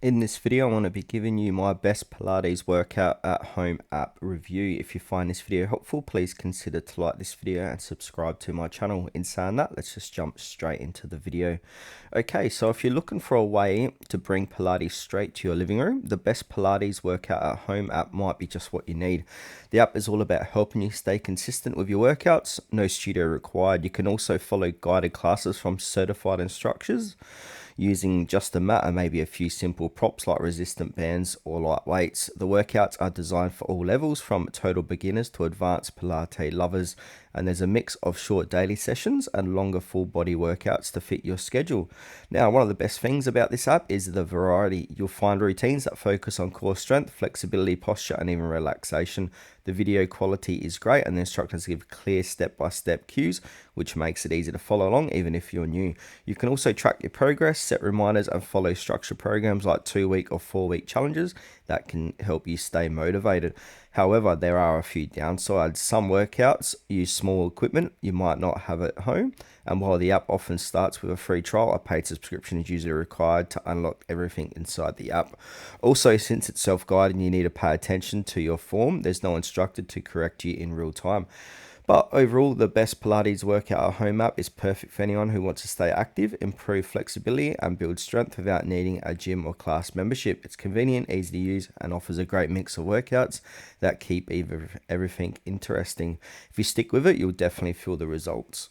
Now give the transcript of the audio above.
In this video, I want to be giving you my best Pilates workout at home app review. If you find this video helpful, please consider to like this video and subscribe to my channel. In saying that, let's just jump straight into the video. Okay, so if you're looking for a way to bring Pilates straight to your living room, the best Pilates workout at home app might be just what you need. The app is all about helping you stay consistent with your workouts. No studio required. You can also follow guided classes from certified instructors using just a mat and maybe a few simple props like resistant bands or light weights. The workouts are designed for all levels, from total beginners to advanced Pilates lovers, and there's a mix of short daily sessions and longer full body workouts to fit your schedule. Now, one of the best things about this app is the variety. You'll find routines that focus on core strength, flexibility, posture, and even relaxation. The video quality is great, and the instructors give clear step-by-step cues, which makes it easy to follow along even if you're new. You can also track your progress, set reminders, and follow structured programs like 2-week or 4-week challenges that can help you stay motivated. However, there are a few downsides. Some workouts use small equipment you might not have at home, and while the app often starts with a free trial, a paid subscription is usually required to unlock everything inside the app. Also, since it's self-guided and you need to pay attention to your form, there's no instructor to correct you in real time. But overall, the best Pilates workout at home app is perfect for anyone who wants to stay active, improve flexibility, and build strength without needing a gym or class membership. It's convenient, easy to use, and offers a great mix of workouts that keep everything interesting. If you stick with it, you'll definitely feel the results.